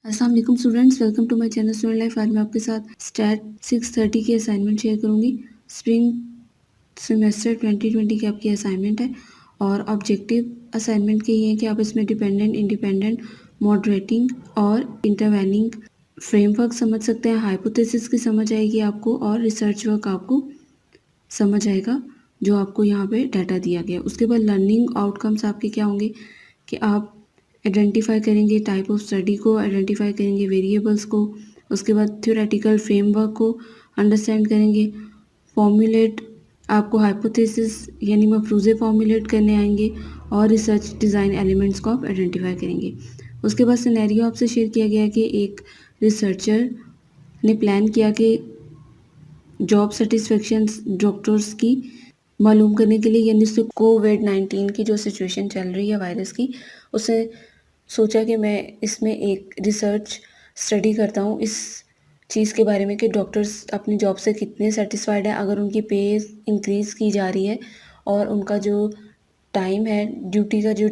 अस्सलाम वालेकुम students, welcome to my channel student life. आज मैं आपके साथ स्टैट 630 की असाइनमेंट शेयर करूंगी। स्प्रिंग सेमेस्टर 2020 की आपकी असाइनमेंट है और ऑब्जेक्टिव असाइनमेंट के ये है कि आप इसमें डिपेंडेंट, इंडिपेंडेंट, मॉडरेटिंग और इंटरवेनिंग फ्रेमवर्क समझ सकते हैं। हाइपोथेसिस की समझ आएगी आपको और रिसर्च वर्क आपको समझ आएगा जो आपको यहाँ पे डाटा दिया गया। उसके बाद लर्निंग आउटकम्स आपके क्या होंगे कि आप आइडेंटिफाई करेंगे टाइप ऑफ स्टडी को, आइडेंटिफाई करेंगे वेरिएबल्स को, उसके बाद थ्योरेटिकल फ्रेमवर्क को अंडरस्टैंड करेंगे, फॉर्मुलेट आपको हाइपोथेसिस यानी मफरूज़े फॉर्मुलेट करने आएंगे और रिसर्च डिज़ाइन एलिमेंट्स को आप आइडेंटिफाई करेंगे। उसके बाद सिनेरियो आपसे शेयर किया गया कि एक रिसर्चर ने प्लान किया कि जॉब सेटिस्फेक्शन डॉक्टर्स की मालूम करने के लिए, यानी उससे कोविड-19 की जो सिचुएशन चल रही है वायरस की, उसने सोचा कि मैं इसमें एक रिसर्च स्टडी करता हूँ इस चीज़ के बारे में कि डॉक्टर्स अपनी जॉब से कितने सेटिस्फाइड हैं, अगर उनकी पे इंक्रीज़ की जा रही है और उनका जो टाइम है, ड्यूटी का जो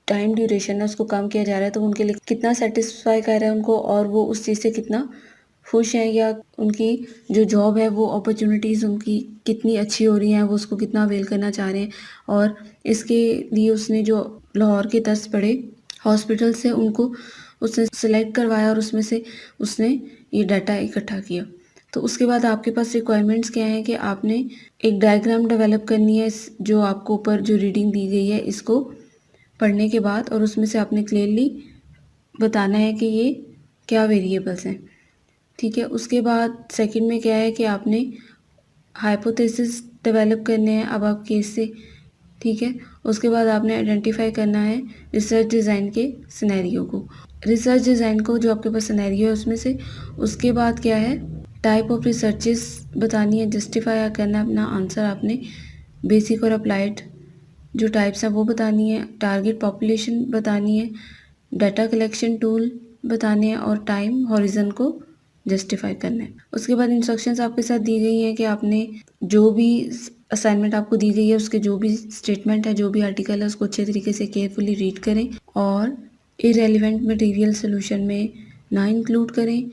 टाइम ड्यूरेशन है उसको कम किया जा रहा है, तो उनके लिए कितना सेटिस्फाई कर रहा है उनको और वो उस चीज़ से कितना खुश हैं, या उनकी जो जॉब है वो अपॉर्चुनिटीज़ उनकी कितनी अच्छी हो रही हैं, वो उसको कितना अवेल करना चाह रहे हैं। और इसके लिए उसने जो लाहौर के 10 बड़े हॉस्पिटल से उनको उसने सेलेक्ट करवाया और उसमें से उसने ये डाटा इकट्ठा किया। तो उसके बाद आपके पास रिक्वायरमेंट्स क्या हैं कि आपने एक डायग्राम डेवलप करनी है जो आपको ऊपर जो रीडिंग दी गई है इसको पढ़ने के बाद, और उसमें से आपने क्लियरली बताना है कि ये क्या वेरिएबल्स हैं। ठीक है, उसके बाद सेकंड में क्या है कि आपने हाइपोथेसिस डेवलप करने हैं अब आप केस से। ठीक है, उसके बाद आपने आइडेंटिफाई करना है रिसर्च डिज़ाइन के सिनेरियो को, रिसर्च डिज़ाइन को जो आपके पास सिनेरियो है उसमें से। उसके बाद क्या है, टाइप ऑफ रिसर्चेस बतानी है, जस्टिफाई करना है अपना आंसर आपने, बेसिक और अप्लाइड जो टाइप्स हैं वो बतानी है, टारगेट पॉपुलेशन बतानी है, डाटा कलेक्शन टूल बताने हैं और टाइम हॉरिजन को जस्टिफाई करना है। उसके बाद इंस्ट्रक्शंस आपके साथ दी गई हैं कि आपने जो भी असाइनमेंट आपको दी गई है उसके जो भी स्टेटमेंट है, जो भी आर्टिकल है, उसको अच्छे तरीके से केयरफुली रीड करें और इरेलीवेंट मटेरियल सोल्यूशन में ना इंक्लूड करें।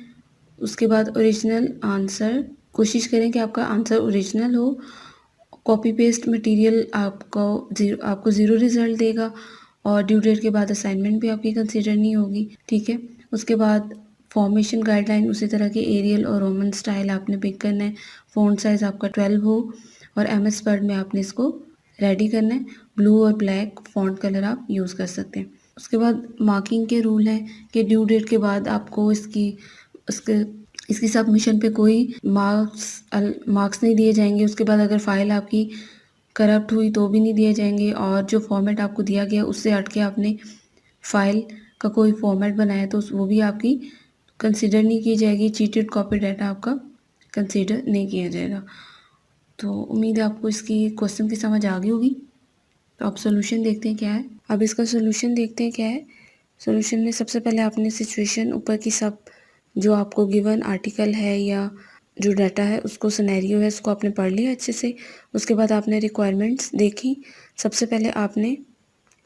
उसके बाद ओरिजिनल आंसर, कोशिश करें कि आपका आंसर ओरिजिनल हो। कॉपी पेस्ट मटेरियल आपको ज़ीरो रिजल्ट देगा और ड्यू डेट के बाद असाइनमेंट भी आपकी कंसीडर नहीं होगी। ठीक है, उसके बाद फॉर्मेशन गाइडलाइन उसी तरह के एरियल और रोमन स्टाइल आपने पिक करना है। फ़ॉन्ट साइज़ आपका 12 हो और एमएस वर्ड में आपने इसको रेडी करना है। ब्लू और ब्लैक फ़ॉन्ट कलर आप यूज़ कर सकते हैं। उसके बाद मार्किंग के रूल हैं कि ड्यू डेट के बाद आपको इसकी सबमिशन पे कोई मार्क्स नहीं दिए जाएंगे। उसके बाद अगर फ़ाइल आपकी करप्ट हुई तो भी नहीं दिए जाएंगे, और जो फॉर्मेट आपको दिया गया उससे हट के आपने फ़ाइल का कोई फॉर्मेट बनाया तो वो भी आपकी कंसीडर नहीं की जाएगी। चीटेड कॉपी डाटा आपका कंसीडर नहीं किया जाएगा। तो उम्मीद है आपको इसकी क्वेश्चन की समझ आ गई होगी। तो अब सोल्यूशन देखते हैं क्या है। अब इसका सोल्यूशन देखते हैं क्या है। सोल्यूशन में सबसे पहले आपने सिचुएशन ऊपर की सब जो आपको गिवन आर्टिकल है या जो डाटा है उसको, सिनेरियो है, उसको आपने पढ़ लिया अच्छे से। उसके बाद आपने रिक्वायरमेंट्स देखी। सबसे पहले आपने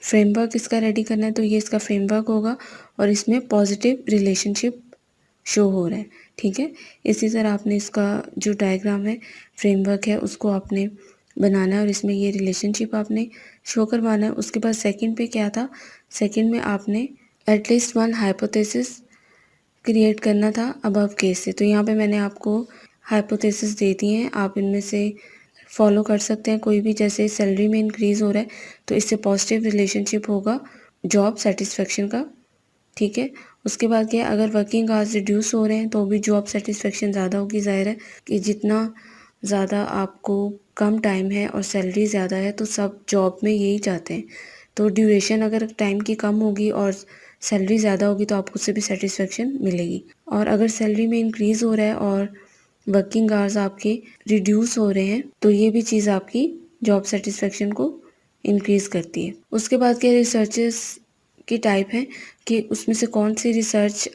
फ्रेमवर्क इसका रेडी करना है, तो ये इसका फ्रेमवर्क होगा और इसमें पॉजिटिव रिलेशनशिप शो हो रहा है। ठीक है, इसी तरह आपने इसका जो डायग्राम है, फ्रेमवर्क है, उसको आपने बनाना है और इसमें ये रिलेशनशिप आपने शो करवाना है। उसके बाद सेकंड पे क्या था, सेकंड में आपने एटलीस्ट वन हाइपोथेसिस क्रिएट करना था अबव केस से। तो यहाँ पे मैंने आपको हाइपोथेसिस दे दी हैं, आप इनमें से फॉलो कर सकते हैं कोई भी। जैसे सैलरी में इंक्रीज़ हो रहा है तो इससे पॉजिटिव रिलेशनशिप होगा जॉब सेटिस्फेक्शन का। ठीक है, उसके बाद क्या है, अगर वर्किंग आवर्स रिड्यूस हो रहे हैं तो भी जॉब सेटिस्फेक्शन ज़्यादा होगी। ज़ाहिर है कि जितना ज़्यादा आपको कम टाइम है और सैलरी ज़्यादा है तो सब जॉब में यही चाहते हैं। तो ड्यूरेशन अगर टाइम की कम होगी और सैलरी ज़्यादा होगी तो आपको उससे भी सेटिस्फेक्शन मिलेगी। और अगर सैलरी में इंक्रीज़ हो रहा है और वर्किंग आवर्स आपके रिड्यूस हो रहे हैं तो ये भी चीज़ आपकी जॉब सेटिस्फेक्शन को इंक्रीज़ करती है। उसके बाद के रिसर्चेस की टाइप है कि उसमें से कौन सी रिसर्च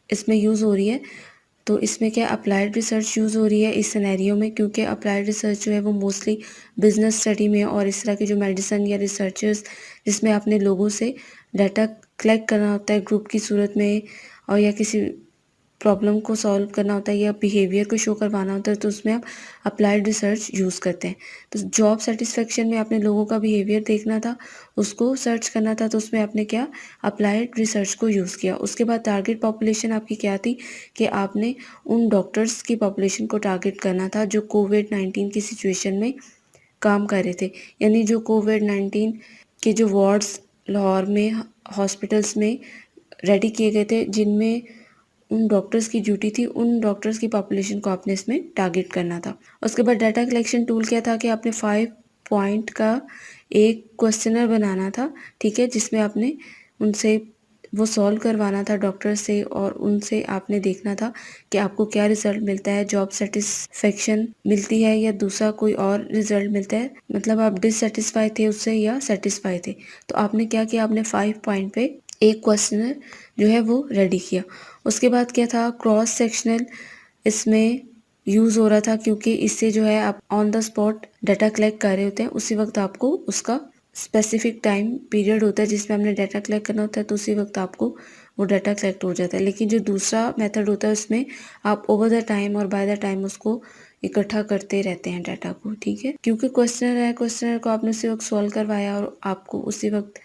इसमें यूज़ हो रही है। तो इसमें क्या अप्लाइड रिसर्च यूज़ हो रही है इस सिनेरियो में, क्योंकि अप्लाइड रिसर्च जो है वो मोस्टली बिजनेस स्टडी में और इस तरह की जो मेडिसिन या रिसर्चर्स जिसमें अपने लोगों से डाटा कलेक्ट करना होता है ग्रुप की सूरत में, और या किसी प्रॉब्लम को सॉल्व करना होता है या बिहेवियर को शो करवाना होता है तो उसमें आप अप्लाइड रिसर्च यूज़ करते हैं। तो जॉब सेटिस्फेक्शन में आपने लोगों का बिहेवियर देखना था, उसको सर्च करना था, तो उसमें आपने क्या अप्लाइड रिसर्च को यूज़ किया। उसके बाद टारगेट पॉपुलेशन आपकी क्या थी कि आपने उन डॉक्टर्स की पॉपुलेशन को टारगेट करना था जो कोविड-19 की सिचुएशन में काम कर रहे थे। यानी जो कोविड-19 के जो वार्ड्स लाहौर में हॉस्पिटल्स में रेडी किए गए थे, जिनमें उन डॉक्टर्स की ड्यूटी थी, उन डॉक्टर्स की पॉपुलेशन को आपने इसमें टारगेट करना था। उसके बाद डाटा कलेक्शन टूल क्या था कि आपने 5 पॉइंट का एक क्वेश्चनर बनाना था, ठीक है, जिसमें आपने उनसे वो सॉल्व करवाना था डॉक्टर से और उनसे आपने देखना था कि आपको क्या रिजल्ट मिलता है, जॉब सेटिस्फेक्शन मिलती है या दूसरा कोई और रिजल्ट मिलता है, मतलब आप डिससेटिस्फाई थे उससे या सेटिस्फाई थे। तो आपने क्या किया, आपने 5 पॉइंट पे एक क्वेश्चनर जो है वो रेडी किया। उसके बाद क्या था, क्रॉस सेक्शनल इसमें यूज़ हो रहा था क्योंकि इससे जो है आप on the spot data collect कर रहे होते हैं, उसी वक्त आपको उसका स्पेसिफिक टाइम पीरियड होता है जिसमें हमने डाटा कलेक्ट करना होता है, तो उसी वक्त आपको वो डाटा कलेक्ट हो जाता है। लेकिन जो दूसरा मेथड होता है उसमें आप ओवर द टाइम और बाय द टाइम उसको इकट्ठा करते रहते हैं डाटा को, ठीक है। क्योंकि क्वेश्चनर है, क्वेश्चनर को आपने उसी वक्त सॉल्व करवाया और आपको उसी वक्त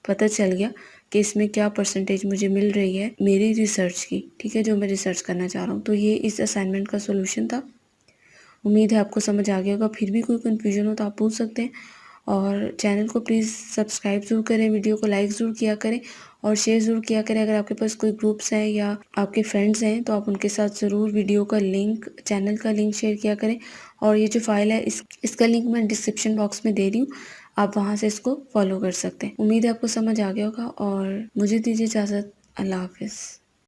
पता चल गया कि इसमें क्या परसेंटेज मुझे मिल रही है मेरी रिसर्च की, ठीक है, जो मैं रिसर्च करना चाह रहा हूँ। तो ये इस असाइनमेंट का सोल्यूशन था। उम्मीद है आपको समझ आ गया होगा। फिर भी कोई कन्फ्यूजन हो तो आप पूछ सकते हैं और चैनल को प्लीज़ सब्सक्राइब ज़रूर करें, वीडियो को लाइक ज़रूर किया करें और शेयर ज़रूर किया करें। अगर आपके पास कोई ग्रुप्स हैं या आपके फ्रेंड्स हैं तो आप उनके साथ ज़रूर वीडियो का लिंक, चैनल का लिंक शेयर किया करें। और ये जो फाइल है इसका लिंक मैं डिस्क्रिप्शन बॉक्स में दे रही हूँ, आप वहाँ से इसको फॉलो कर सकते हैं। उम्मीद है आपको समझ आ गया होगा और मुझे दीजिए इजाज़त। अल्लाह हाफिज़।